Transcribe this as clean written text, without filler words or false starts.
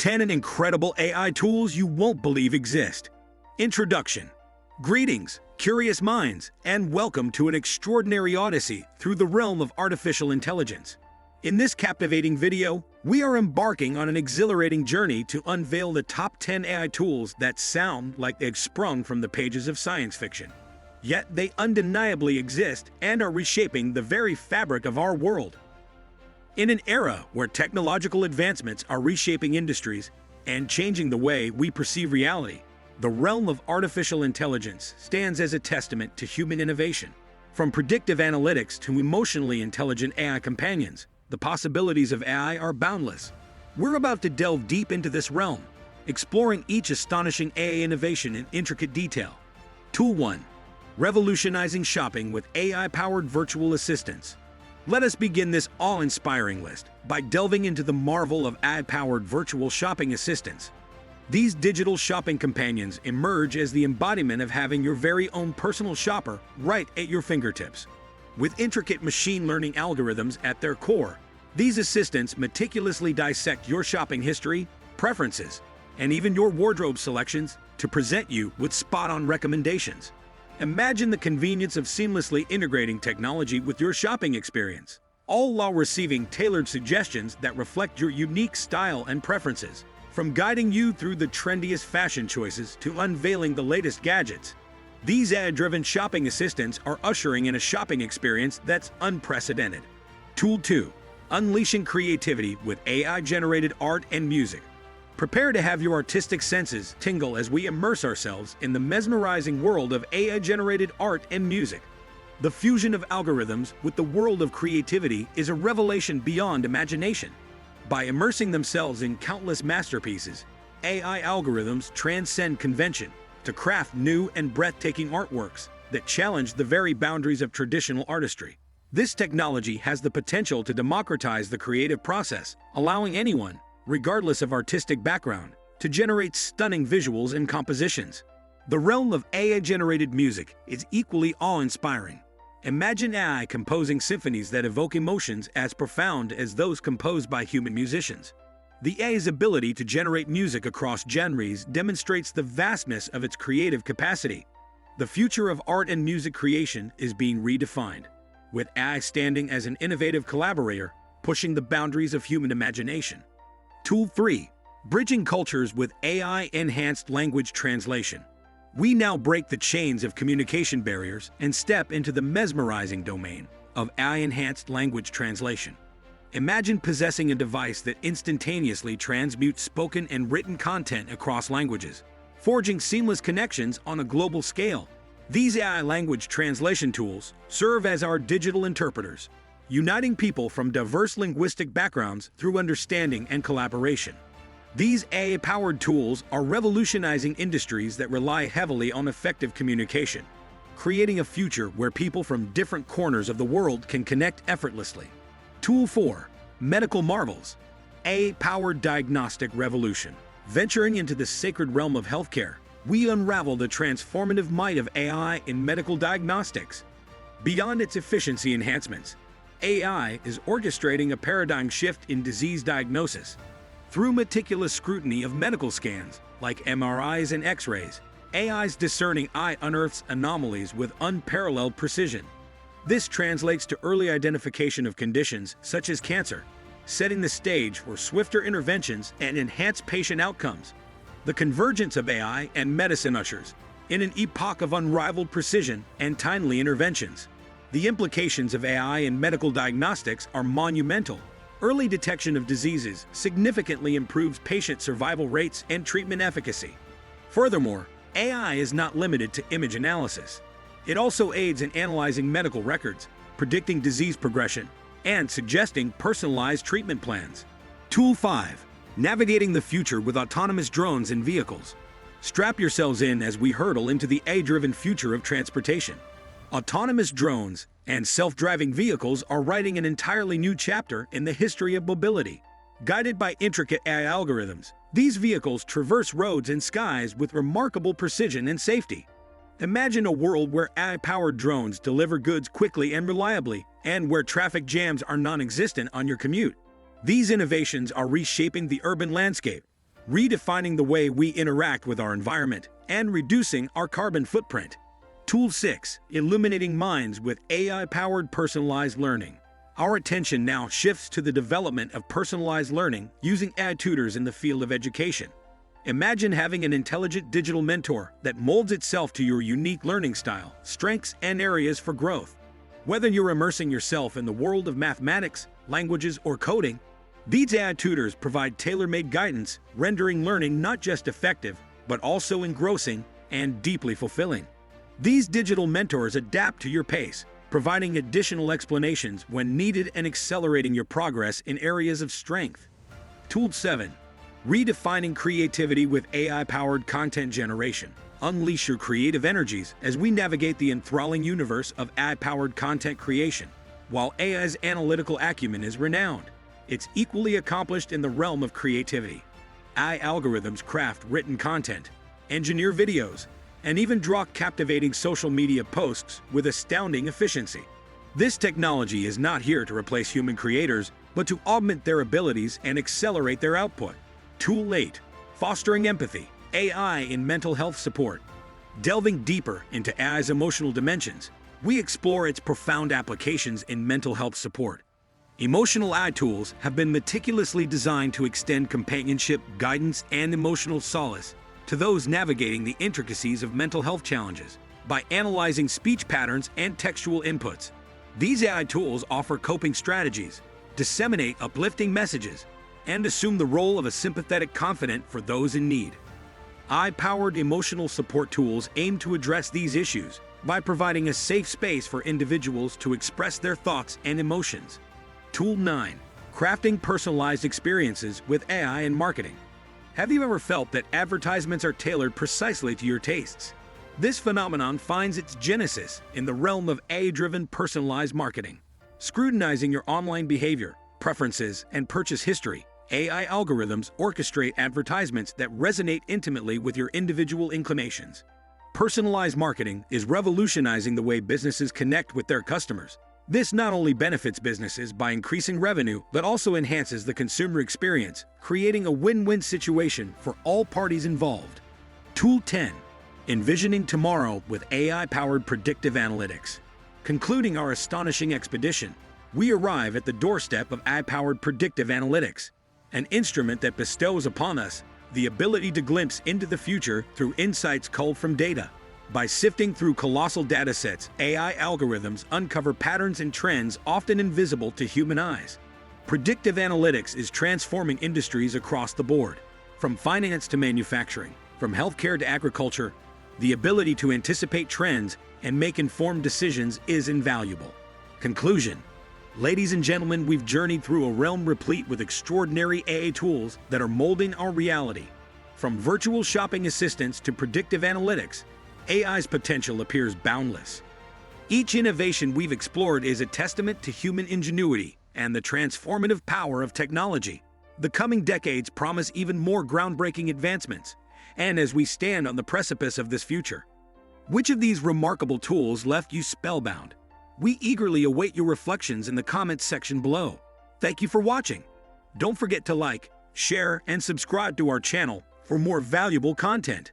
10 incredible AI tools you won't believe exist. Introduction. Greetings, curious minds, and welcome to an extraordinary odyssey through the realm of artificial intelligence. In this captivating video, we are embarking on an exhilarating journey to unveil the top 10 AI tools that sound like they've sprung from the pages of science fiction. Yet they undeniably exist and are reshaping the very fabric of our world. In an era where technological advancements are reshaping industries and changing the way we perceive reality, the realm of artificial intelligence stands as a testament to human innovation. From predictive analytics to emotionally intelligent AI companions, the possibilities of AI are boundless. We're about to delve deep into this realm, exploring each astonishing AI innovation in intricate detail. Tool 1. Revolutionizing shopping with AI-powered virtual assistants. Let us begin this awe-inspiring list by delving into the marvel of AI-powered virtual shopping assistants. These digital shopping companions emerge as the embodiment of having your very own personal shopper right at your fingertips. With intricate machine learning algorithms at their core, these assistants meticulously dissect your shopping history, preferences, and even your wardrobe selections to present you with spot-on recommendations. Imagine the convenience of seamlessly integrating technology with your shopping experience, all while receiving tailored suggestions that reflect your unique style and preferences. From guiding you through the trendiest fashion choices to unveiling the latest gadgets, these AI-driven shopping assistants are ushering in a shopping experience that's unprecedented. Tool 2. Unleashing creativity with AI-generated art and music. Prepare to have your artistic senses tingle as we immerse ourselves in the mesmerizing world of AI-generated art and music. The fusion of algorithms with the world of creativity is a revelation beyond imagination. By immersing themselves in countless masterpieces, AI algorithms transcend convention to craft new and breathtaking artworks that challenge the very boundaries of traditional artistry. This technology has the potential to democratize the creative process, allowing anyone, regardless of artistic background, to generate stunning visuals and compositions. The realm of AI-generated music is equally awe-inspiring. Imagine AI composing symphonies that evoke emotions as profound as those composed by human musicians. The AI's ability to generate music across genres demonstrates the vastness of its creative capacity. The future of art and music creation is being redefined, with AI standing as an innovative collaborator, pushing the boundaries of human imagination. Tool 3. Bridging cultures with AI-enhanced language translation. We now break the chains of communication barriers and step into the mesmerizing domain of AI-enhanced language translation. Imagine possessing a device that instantaneously transmutes spoken and written content across languages, forging seamless connections on a global scale. These AI language translation tools serve as our digital interpreters, uniting people from diverse linguistic backgrounds through understanding and collaboration. These AI-powered tools are revolutionizing industries that rely heavily on effective communication, creating a future where people from different corners of the world can connect effortlessly. Tool 4. Medical marvels. AI-powered diagnostic revolution. Venturing into the sacred realm of healthcare, we unravel the transformative might of AI in medical diagnostics. Beyond its efficiency enhancements, AI is orchestrating a paradigm shift in disease diagnosis. Through meticulous scrutiny of medical scans, like MRIs and X-rays, AI's discerning eye unearths anomalies with unparalleled precision. This translates to early identification of conditions such as cancer, setting the stage for swifter interventions and enhanced patient outcomes. The convergence of AI and medicine ushers in an epoch of unrivaled precision and timely interventions. The implications of AI in medical diagnostics are monumental. Early detection of diseases significantly improves patient survival rates and treatment efficacy. Furthermore, AI is not limited to image analysis. It also aids in analyzing medical records, predicting disease progression, and suggesting personalized treatment plans. Tool 5. Navigating the future with autonomous drones and vehicles. Strap yourselves in as we hurtle into the AI-driven future of transportation. Autonomous drones and self-driving vehicles are writing an entirely new chapter in the history of mobility. Guided by intricate AI algorithms, these vehicles traverse roads and skies with remarkable precision and safety. Imagine a world where AI-powered drones deliver goods quickly and reliably, and where traffic jams are non-existent on your commute. These innovations are reshaping the urban landscape, redefining the way we interact with our environment and reducing our carbon footprint. Tool 6. Illuminating minds with AI-powered personalized learning. Our attention now shifts to the development of personalized learning using AI tutors in the field of education. Imagine having an intelligent digital mentor that molds itself to your unique learning style, strengths, and areas for growth. Whether you're immersing yourself in the world of mathematics, languages, or coding, these AI tutors provide tailor-made guidance, rendering learning not just effective, but also engrossing and deeply fulfilling. These digital mentors adapt to your pace, providing additional explanations when needed and accelerating your progress in areas of strength. Tool 7. Redefining creativity with AI-powered content generation. Unleash your creative energies as we navigate the enthralling universe of AI-powered content creation. While AI's analytical acumen is renowned, it's equally accomplished in the realm of creativity. AI algorithms craft written content, engineer videos, and even draw captivating social media posts with astounding efficiency. This technology is not here to replace human creators, but to augment their abilities and accelerate their output. Tool 8. Fostering empathy, AI in mental health support. Delving deeper into AI's emotional dimensions, we explore its profound applications in mental health support. Emotional AI tools have been meticulously designed to extend companionship, guidance, and emotional solace to those navigating the intricacies of mental health challenges. By analyzing speech patterns and textual inputs, these AI tools offer coping strategies, disseminate uplifting messages, and assume the role of a sympathetic confidant for those in need. AI-powered emotional support tools aim to address these issues by providing a safe space for individuals to express their thoughts and emotions. Tool 9. Crafting personalized experiences with AI in marketing. Have you ever felt that advertisements are tailored precisely to your tastes? This phenomenon finds its genesis in the realm of AI-driven personalized marketing. Scrutinizing your online behavior, preferences, and purchase history, AI algorithms orchestrate advertisements that resonate intimately with your individual inclinations. Personalized marketing is revolutionizing the way businesses connect with their customers. This not only benefits businesses by increasing revenue, but also enhances the consumer experience, creating a win-win situation for all parties involved. Tool 10. Envisioning tomorrow with AI-powered predictive analytics. Concluding our astonishing expedition, we arrive at the doorstep of AI-powered predictive analytics, an instrument that bestows upon us the ability to glimpse into the future through insights culled from data. By sifting through colossal datasets, AI algorithms uncover patterns and trends often invisible to human eyes. Predictive analytics is transforming industries across the board. From finance to manufacturing, from healthcare to agriculture, the ability to anticipate trends and make informed decisions is invaluable. Conclusion. Ladies and gentlemen, we've journeyed through a realm replete with extraordinary AI tools that are molding our reality. From virtual shopping assistants to predictive analytics, AI's potential appears boundless. Each innovation we've explored is a testament to human ingenuity and the transformative power of technology. The coming decades promise even more groundbreaking advancements, and as we stand on the precipice of this future, which of these remarkable tools left you spellbound? We eagerly await your reflections in the comments section below. Thank you for watching. Don't forget to like, share, and subscribe to our channel for more valuable content.